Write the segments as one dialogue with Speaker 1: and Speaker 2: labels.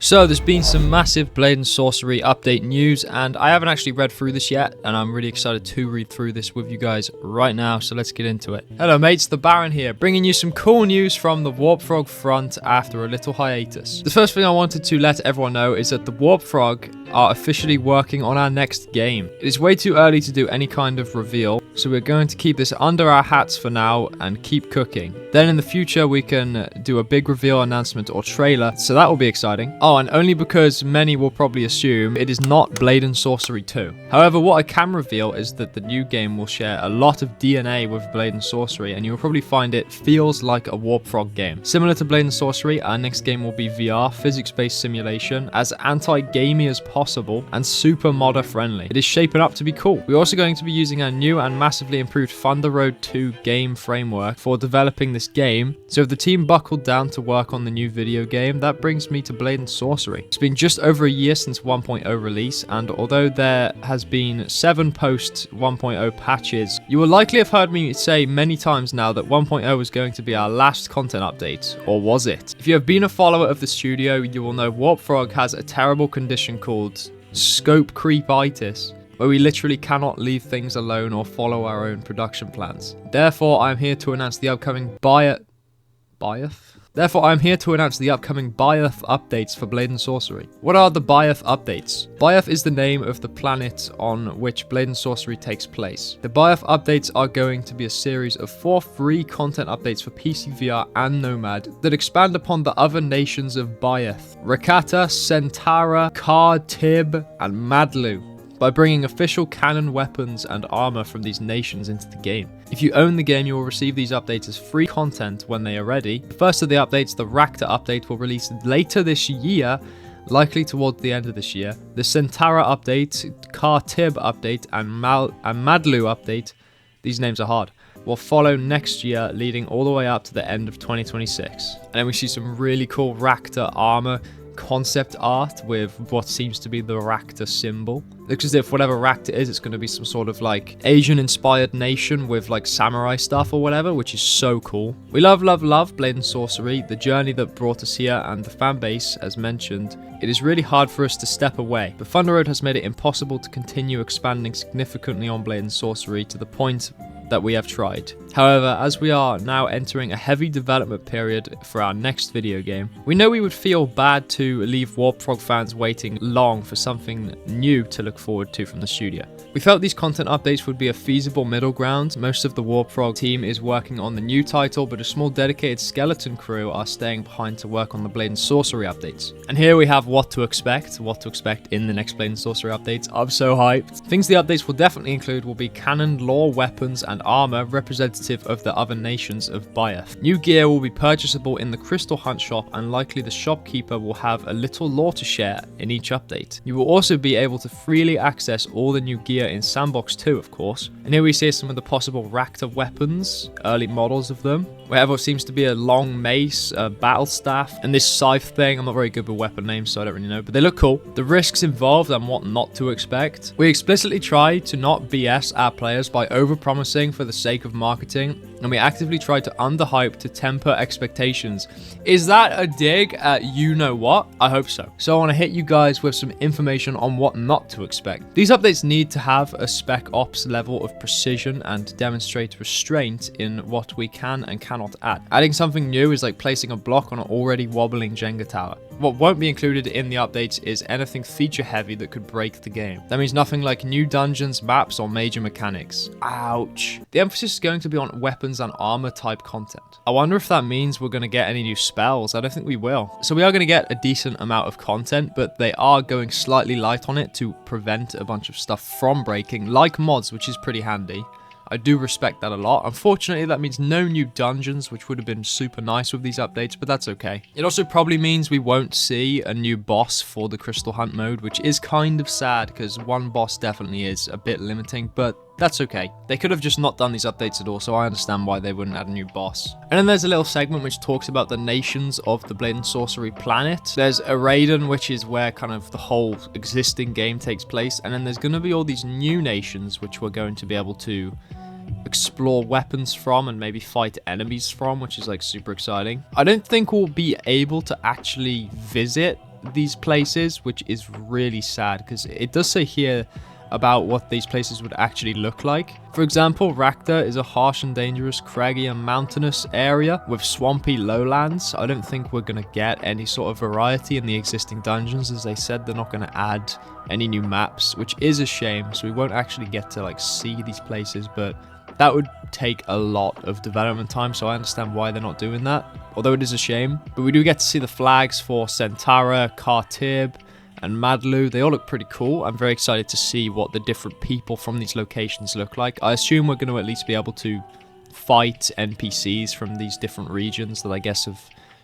Speaker 1: So there's been some massive Blade and Sorcery update news, and I haven't actually read through this yet, and I'm really excited to read through this with you guys right now, so let's get into it. Hello mates, the Baron here, bringing you some cool news from the WarpFrog front after a little hiatus. The first thing I wanted to let everyone know is that the WarpFrog are officially working on our next game. It is way too early to do any kind of reveal, so we're going to keep this under our hats for now and keep cooking. Then in the future we can do a big reveal announcement or trailer, so that will be exciting. Oh, and only because many will probably assume it is not Blade and Sorcery 2. However, what I can reveal is that the new game will share a lot of DNA with Blade and Sorcery, and you'll probably find it feels like a WarpFrog game. Similar to Blade and Sorcery, our next game will be VR, physics-based simulation, as anti-gamey as possible, and super modder friendly. It is shaping up to be cool. We're also going to be using our new and massively improved Thunder Road 2 game framework for developing this game, so if the team buckled down to work on the new video game, that brings me to Blade and Sorcery. It's been just over a year since 1.0 release, and although there has been 7 post 1.0 patches, you will likely have heard me say many times now that 1.0 was going to be our last content update, or was it? If you have been a follower of the studio, you will know WarpFrog has a terrible condition called scope creepitis, where we literally cannot leave things alone or follow our own production plans. Therefore, I'm here to announce the upcoming Byeth updates for Blade and Sorcery. What are the Byeth updates? Byeth is the name of the planet on which Blade and Sorcery takes place. The Byeth updates are going to be a series of 4 free content updates for PC, VR, and Nomad that expand upon the other nations of Byeth: Rakata, Centaura, Kar, Tib, and Madlu, by bringing official canon weapons and armor from these nations into the game. If you own the game, you will receive these updates as free content when they are ready. The first of the updates, the Rakta update, will release later this year, likely towards the end of this year. The Centaura update, Kar-Tib update, and Madlu update, these names are hard, will follow next year, leading all the way up to the end of 2026. And then we see some really cool Rakta armor concept art with what seems to be the Rakta symbol. Looks as if whatever Rakta is, it's going to be some sort of like Asian inspired nation with like samurai stuff or whatever, which is so cool. We love Blade and Sorcery, the journey that brought us here, and the fan base, as mentioned. It is really hard for us to step away, but Thunder Road has made it impossible to continue expanding significantly on Blade and Sorcery to the point that we have tried. However, as we are now entering a heavy development period for our next video game, we know we would feel bad to leave WarpFrog fans waiting long for something new to look forward to from the studio. We felt these content updates would be a feasible middle ground. Most of the WarpFrog team is working on the new title, but a small dedicated skeleton crew are staying behind to work on the Blade and Sorcery updates. And here we have what to expect in the next Blade and Sorcery updates. I'm so hyped. Things the updates will definitely include will be canon lore, weapons, and armor representative of the other nations of Byeth. New gear will be purchasable in the Crystal Hunt shop, and likely the shopkeeper will have a little lore to share in each update. You will also be able to freely access all the new gear in Sandbox 2, of course. And here we see some of the possible Rakta weapons, early models of them. We have what seems to be a long mace, a battle staff, and this scythe thing. I'm not very good with weapon names, so I don't really know, but they look cool. The risks involved and what not to expect. We explicitly try to not BS our players by over-promising for the sake of marketing, and we actively try to underhype to temper expectations. Is that a dig at you know what? I hope so. So I want to hit you guys with some information on what not to expect. These updates need to have a spec ops level of precision and demonstrate restraint in what we can and cannot add. Adding something new is like placing a block on an already wobbling Jenga tower. What won't be included in the updates is anything feature heavy that could break the game. That means nothing like new dungeons, maps, or major mechanics. Ouch. The emphasis is going to be on weapons and armor type content. I wonder if that means we're going to get any new spells. I don't think we will. So we are going to get a decent amount of content, but they are going slightly light on it to prevent a bunch of stuff from breaking, like mods, which is pretty handy. I do respect that a lot. Unfortunately, that means no new dungeons, which would have been super nice with these updates, but that's okay. It also probably means we won't see a new boss for the Crystal Hunt mode, which is kind of sad because one boss definitely is a bit limiting, but that's okay. They could have just not done these updates at all, so I understand why they wouldn't add a new boss. And then there's a little segment which talks about the nations of the Blade and Sorcery planet. There's Araden, which is where kind of the whole existing game takes place, and then there's going to be all these new nations which we're going to be able to explore weapons from and maybe fight enemies from, which is like super exciting. I don't think we'll be able to actually visit these places, which is really sad because it does say here about what these places would actually look like. For example, Rakta is a harsh and dangerous, craggy and mountainous area with swampy lowlands. I don't think we're going to get any sort of variety in the existing dungeons. As they said, they're not going to add any new maps, which is a shame. So we won't actually get to like see these places, but that would take a lot of development time, so I understand why they're not doing that, although it is a shame. But we do get to see the flags for Centara, Khartib, and Madlu. They all look pretty cool. I'm very excited to see what the different people from these locations look like. I assume we're going to at least be able to fight NPCs from these different regions that I guess have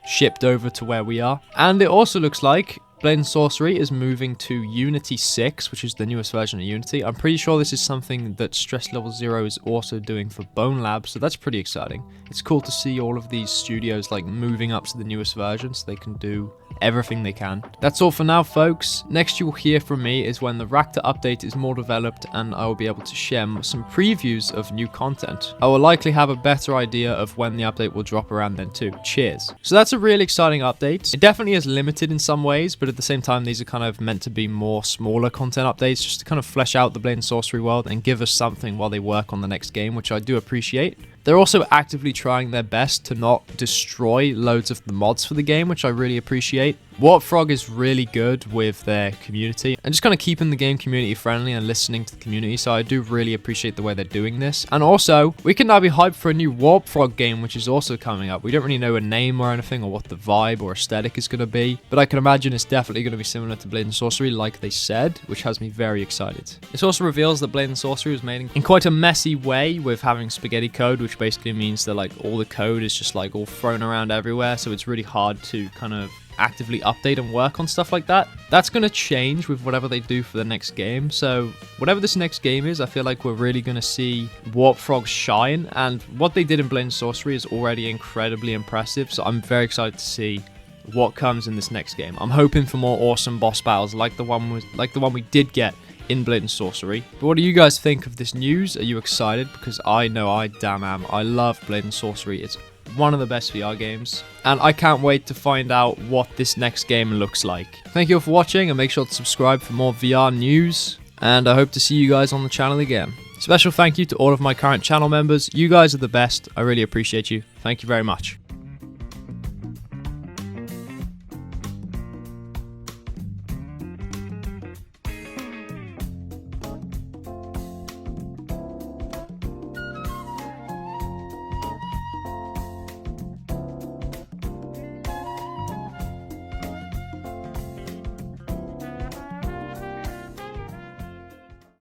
Speaker 1: shipped over to where we are. And it also looks like Blade and Sorcery is moving to Unity 6, which is the newest version of Unity. I'm pretty sure this is something that Stress Level 0 is also doing for Bone Lab, so that's pretty exciting. It's cool to see all of these studios like moving up to the newest version so they can do everything they can. That's all for now, folks. Next you will hear from me is when the Rakta update is more developed and I will be able to share some previews of new content. I will likely have a better idea of when the update will drop around then too. Cheers. So that's a really exciting update. It definitely is limited in some ways, but at the same time these are kind of meant to be more smaller content updates just to kind of flesh out the Blade and Sorcery world and give us something while they work on the next game, which I do appreciate. They're also actively trying their best to not destroy loads of the mods for the game, which I really appreciate. WarpFrog is really good with their community and just kind of keeping the game community friendly and listening to the community, so I do really appreciate the way they're doing this. And also, we can now be hyped for a new WarpFrog game, which is also coming up. We don't really know a name or anything or what the vibe or aesthetic is going to be, but I can imagine it's definitely going to be similar to Blade and Sorcery like they said, which has me very excited. This also reveals that Blade and Sorcery was made in quite a messy way with having spaghetti code, which basically means that like all the code is just like all thrown around everywhere, so it's really hard to kind of actively update and work on stuff like that. That's going to change with whatever they do for the next game, so whatever this next game is, I feel like we're really going to see WarpFrog shine, and what they did in Blade and Sorcery is already incredibly impressive, so I'm very excited to see what comes in this next game. I'm hoping for more awesome boss battles like the one we did get in Blade and Sorcery. But what do you guys think of this news? Are you excited? Because I know I damn am. I love Blade and Sorcery. It's one of the best VR games, and I can't wait to find out what this next game looks like. Thank you all for watching, and make sure to subscribe for more VR news, and I hope to see you guys on the channel again. Special thank you to all of my current channel members. You guys are the best. I really appreciate you. Thank you very much.